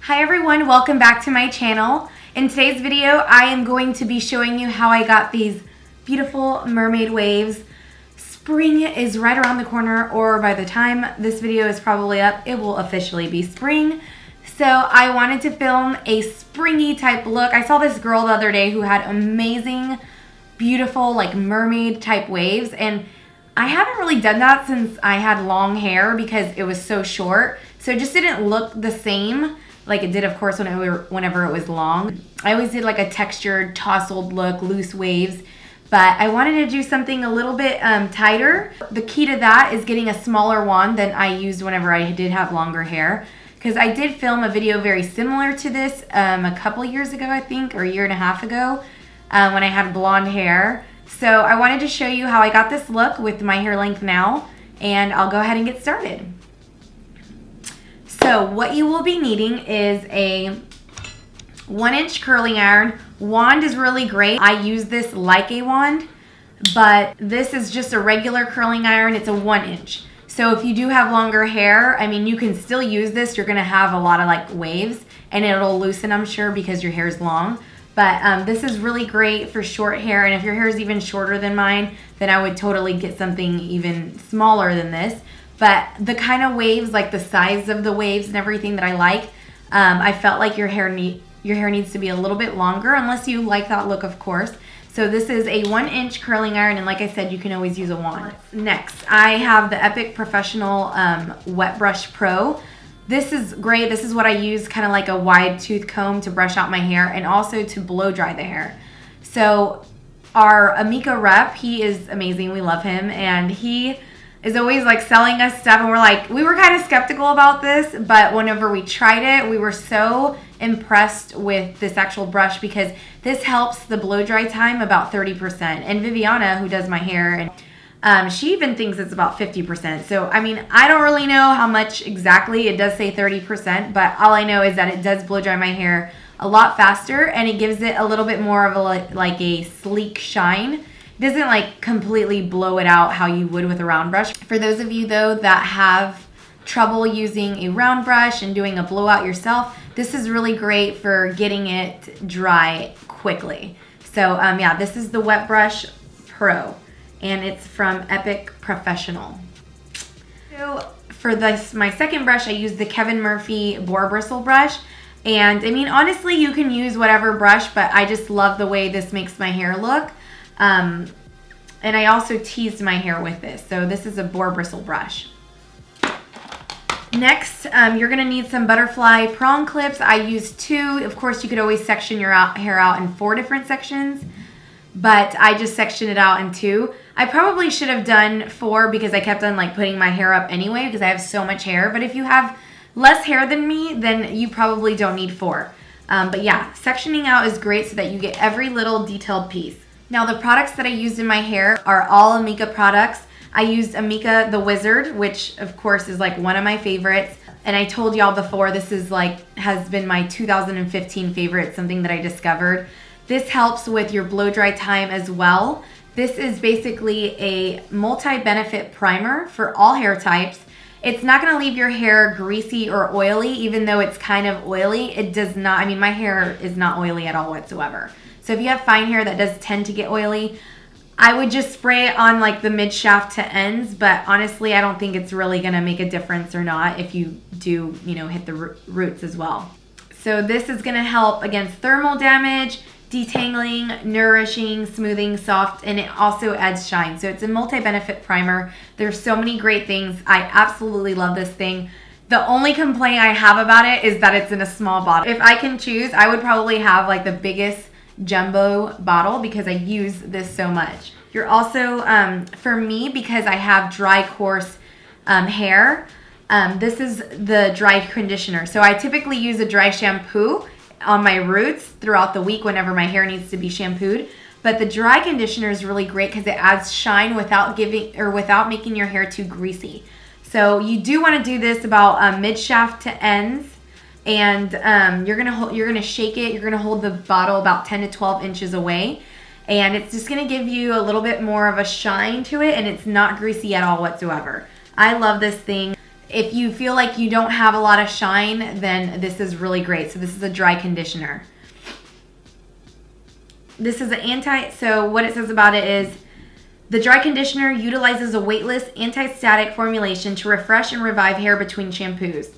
Hi everyone, welcome back to my channel. In today's video, I am going to be showing you how I got these beautiful mermaid waves. Spring is right around the corner, or by the time this video is probably up, it will officially be spring. So I wanted to film a springy type look. I saw this girl the other day who had amazing, beautiful like mermaid type waves, and I haven't really done that since I had long hair because it was so short. So it just didn't look the same like it did, of course, whenever it was long. I always did like a textured, tousled look, loose waves, but I wanted to do something a little bit tighter. The key to that is getting a smaller wand than I used whenever I did have longer hair, because I did film a video very similar to this a couple years ago, I think, or a year and a half ago, when I had blonde hair. So I wanted to show you how I got this look with my hair length now, and I'll go ahead and get started. So what you will be needing is a 1-inch curling iron. Wand is really great. I use this like a wand, but this is just a regular curling iron. It's a 1-inch. So if you do have longer hair, I mean, you can still use this. You're gonna have a lot of like waves and it'll loosen, I'm sure, because your hair is long. But this is really great for short hair. And if your hair is even shorter than mine, then I would totally get something even smaller than this. But the kind of waves, like the size of the waves and everything that I like, I felt like your hair needs to be a little bit longer, unless you like that look, of course. So this is a 1-inch curling iron, and like I said, you can always use a wand. Next, I have the Epic Professional Wet Brush Pro. This is great. This is what I use, kind of like a wide tooth comb to brush out my hair and also to blow dry the hair. So our Amika rep, he is amazing. We love him, and he is always like selling us stuff, and we were kind of skeptical about this, but whenever we tried it, we were so impressed with this actual brush because this helps the blow dry time about 30%. And Viviana, who does my hair, and she even thinks it's about 50%. So I mean, I don't really know how much exactly. It does say 30%, but all I know is that it does blow dry my hair a lot faster, and it gives it a little bit more of a like a sleek shine. It doesn't like completely blow it out how you would with a round brush. For those of you though that have trouble using a round brush and doing a blowout yourself, this is really great for getting it dry quickly. So yeah, this is the Wet Brush Pro, and it's from Epic Professional. So for this, my second brush, I use the Kevin Murphy Boar Bristle brush. And I mean, honestly, you can use whatever brush, but I just love the way this makes my hair look. And I also teased my hair with this. So this is a boar bristle brush. Next, you're gonna need some butterfly prong clips. I used 2. Of course, you could always section your hair out in 4 different sections, but I just sectioned it out in 2. I probably should have done 4 because I kept on like putting my hair up anyway because I have so much hair. But if you have less hair than me, then you probably don't need 4. But yeah, sectioning out is great so that you get every little detailed piece. Now the products that I used in my hair are all Amika products. I used Amika the Wizard, which of course is like one of my favorites. And I told y'all before, this is like, has been my 2015 favorite, something that I discovered. This helps with your blow dry time as well. This is basically a multi-benefit primer for all hair types. It's not gonna leave your hair greasy or oily, even though it's kind of oily. It does not, I mean, my hair is not oily at all whatsoever. So if you have fine hair that does tend to get oily, I would just spray it on like the mid shaft to ends, but honestly, I don't think it's really gonna make a difference or not if you do, you know, hit the roots as well. So this is gonna help against thermal damage, detangling, nourishing, smoothing, soft, and it also adds shine. So it's a multi-benefit primer. There's so many great things. I absolutely love this thing. The only complaint I have about it is that it's in a small bottle. If I can choose, I would probably have like the biggest jumbo bottle because I use this so much. You're also, for me, because I have dry, coarse hair, this is the dry conditioner. So I typically use a dry shampoo on my roots throughout the week whenever my hair needs to be shampooed. But the dry conditioner is really great because it adds shine without making your hair too greasy. So you do want to do this about mid shaft to ends. And you're gonna shake it. You're gonna hold the bottle about 10 to 12 inches away, and it's just gonna give you a little bit more of a shine to it, and it's not greasy at all whatsoever. I love this thing. If you feel like you don't have a lot of shine, then this is really great. So this is a dry conditioner. This is so what it says about it is, the dry conditioner utilizes a weightless, anti-static formulation to refresh and revive hair between shampoos.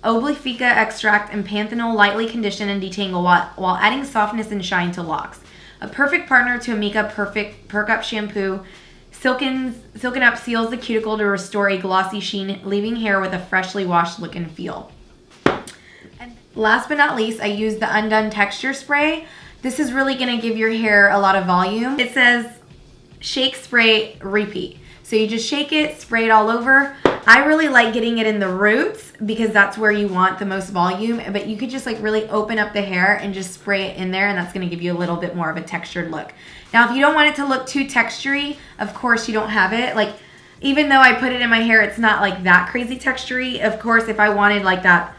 Oblifica extract and panthenol lightly condition and detangle while adding softness and shine to locks. A perfect partner to a Mika Perk Up shampoo. Silken Up seals the cuticle to restore a glossy sheen, leaving hair with a freshly washed look and feel. And last but not least, I use the Undone Texture Spray. This is really going to give your hair a lot of volume. It says shake, spray, repeat. So you just shake it, spray it all over. I really like getting it in the roots because that's where you want the most volume, but you could just like really open up the hair and just spray it in there, and that's going to give you a little bit more of a textured look. Now, if you don't want it to look too textury, of course you don't have it. Like, even though I put it in my hair, it's not like that crazy textury. Of course, if I wanted like that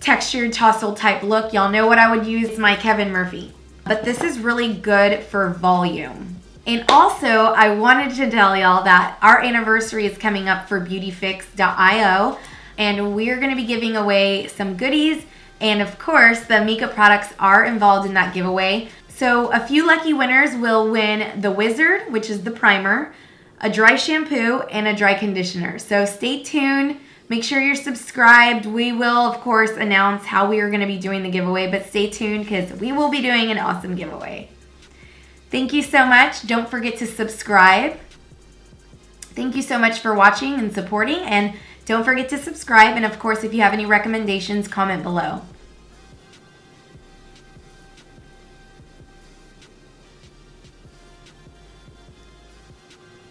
textured Tossled type look, y'all know what I would use, my Kevin Murphy. But this is really good for volume. And also, I wanted to tell y'all that our anniversary is coming up for beautyfix.io, and we're going to be giving away some goodies, and of course, the Mika products are involved in that giveaway. So a few lucky winners will win the Wizard, which is the primer, a dry shampoo, and a dry conditioner. So stay tuned. Make sure you're subscribed. We will, of course, announce how we are going to be doing the giveaway, but stay tuned because we will be doing an awesome giveaway. Thank you so much. Don't forget to subscribe. Thank you so much for watching and supporting, and don't forget to subscribe. And of course, if you have any recommendations, comment below.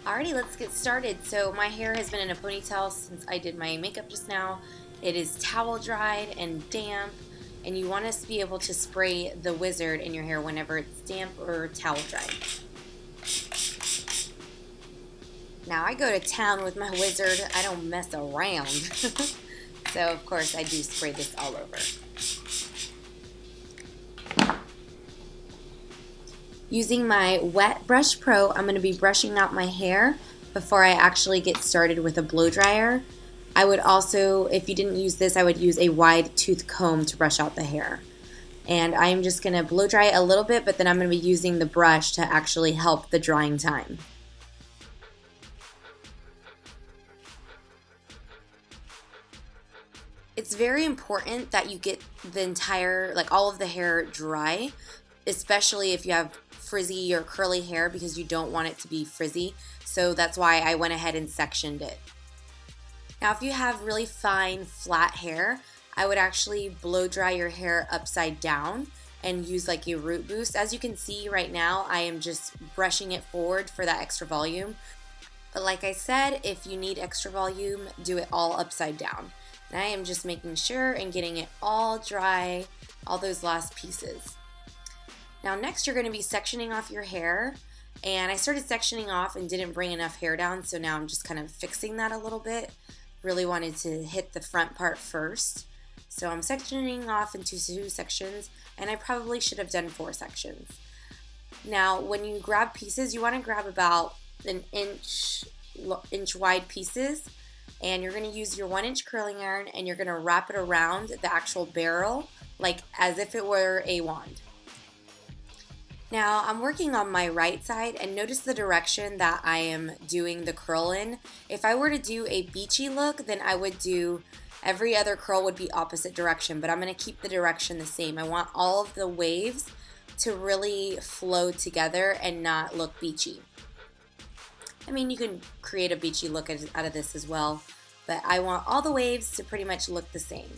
Alrighty, let's get started. So my hair has been in a ponytail since I did my makeup just now. It is towel dried and damp, and you want to be able to spray the Wizard in your hair whenever it's damp or towel dried. Now I go to town with my Wizard. I don't mess around. So of course I do spray this all over. Using my Wet Brush Pro, I'm going to be brushing out my hair before I actually get started with a blow dryer. I would also, if you didn't use this, I would use a wide tooth comb to brush out the hair. And I'm just going to blow dry it a little bit, but then I'm going to be using the brush to actually help the drying time. It's very important that you get the entire, like all of the hair dry, especially if you have frizzy or curly hair, because you don't want it to be frizzy. So that's why I went ahead and sectioned it. Now if you have really fine flat hair, I would actually blow dry your hair upside down and use like a root boost. As you can see right now, I am just brushing it forward for that extra volume. But like I said, if you need extra volume, do it all upside down. And I am just making sure and getting it all dry, all those last pieces. Now next you're going to be sectioning off your hair, and I started sectioning off and didn't bring enough hair down, so now I'm just kind of fixing that a little bit. Really wanted to hit the front part first. So I'm sectioning off into 2 sections, and I probably should have done 4 sections. Now when you grab pieces, you want to grab about an inch wide pieces, and you're going to use your 1-inch curling iron and you're going to wrap it around the actual barrel like as if it were a wand. Now I'm working on my right side, and notice the direction that I am doing the curl in. If I were to do a beachy look, then I would do every other curl would be opposite direction, but I'm going to keep the direction the same. I want all of the waves to really flow together and not look beachy. I mean, you can create a beachy look out of this as well, but I want all the waves to pretty much look the same.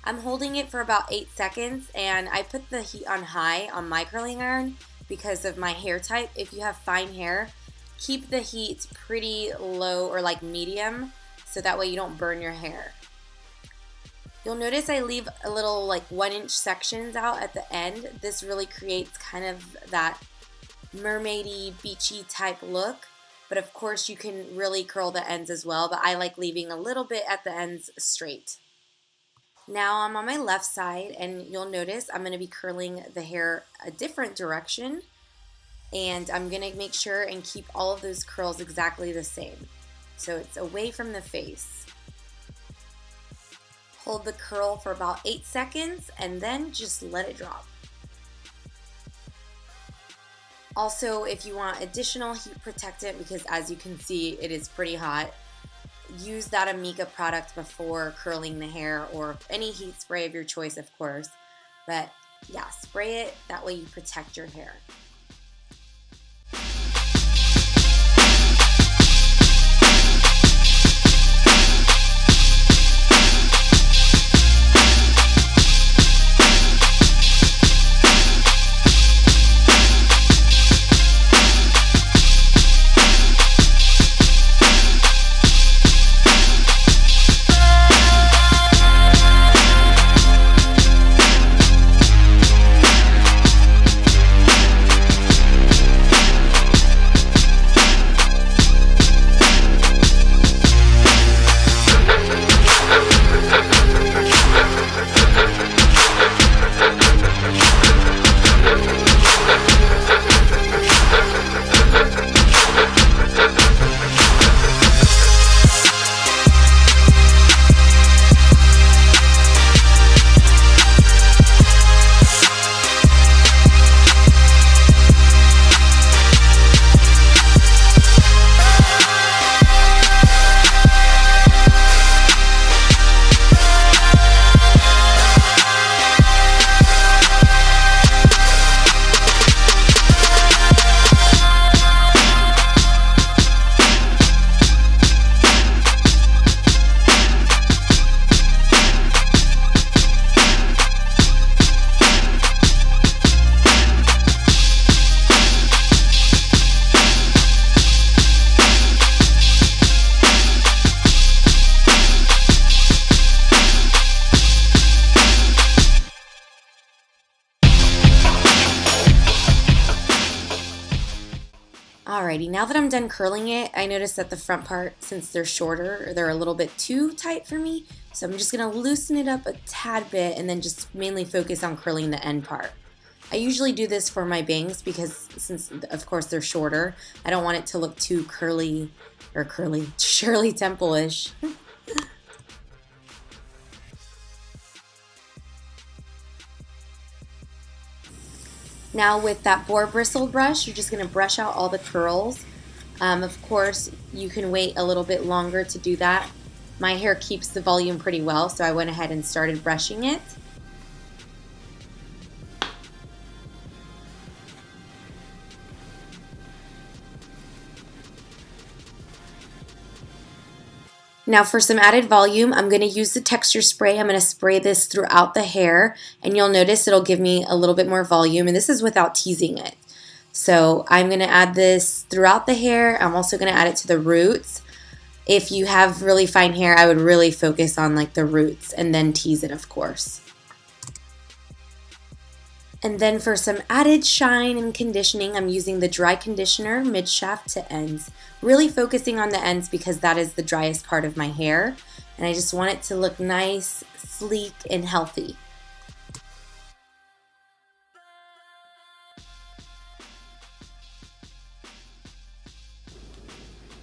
I'm holding it for about 8 seconds, and I put the heat on high on my curling iron because of my hair type. If you have fine hair, keep the heat pretty low or like medium, so that way you don't burn your hair. You'll notice I leave a little like 1-inch sections out at the end. This really creates kind of that mermaidy, beachy type look. But of course you can really curl the ends as well, but I like leaving a little bit at the ends straight. Now I'm on my left side, and you'll notice I'm going to be curling the hair a different direction, and I'm going to make sure and keep all of those curls exactly the same. So it's away from the face. Hold the curl for about 8 seconds and then just let it drop. Also, if you want additional heat protectant, because as you can see, it is pretty hot, use that Amika product before curling the hair, or any heat spray of your choice, of course. But yeah, spray it, that way you protect your hair. Alrighty, now that I'm done curling it, I noticed that the front part, since they're shorter, they're a little bit too tight for me. So I'm just going to loosen it up a tad bit and then just mainly focus on curling the end part. I usually do this for my bangs because since, of course, they're shorter, I don't want it to look too Shirley Temple-ish. Now with that boar bristle brush, you're just going to brush out all the curls. Of course, you can wait a little bit longer to do that. My hair keeps the volume pretty well, so I went ahead and started brushing it. Now for some added volume, I'm going to use the texture spray. I'm going to spray this throughout the hair, and you'll notice it'll give me a little bit more volume, and this is without teasing it. So I'm going to add this throughout the hair. I'm also going to add it to the roots. If you have really fine hair, I would really focus on like the roots and then tease it, of course. And then for some added shine and conditioning, I'm using the dry conditioner mid-shaft to ends. Really focusing on the ends because that is the driest part of my hair. And I just want it to look nice, sleek, and healthy.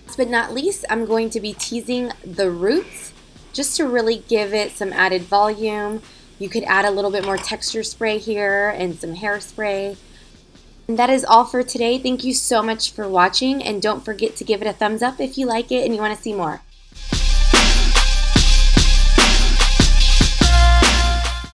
Last but not least, I'm going to be teasing the roots just to really give it some added volume. You could add a little bit more texture spray here and some hairspray. And that is all for today. Thank you so much for watching, and don't forget to give it a thumbs up if you like it and you want to see more.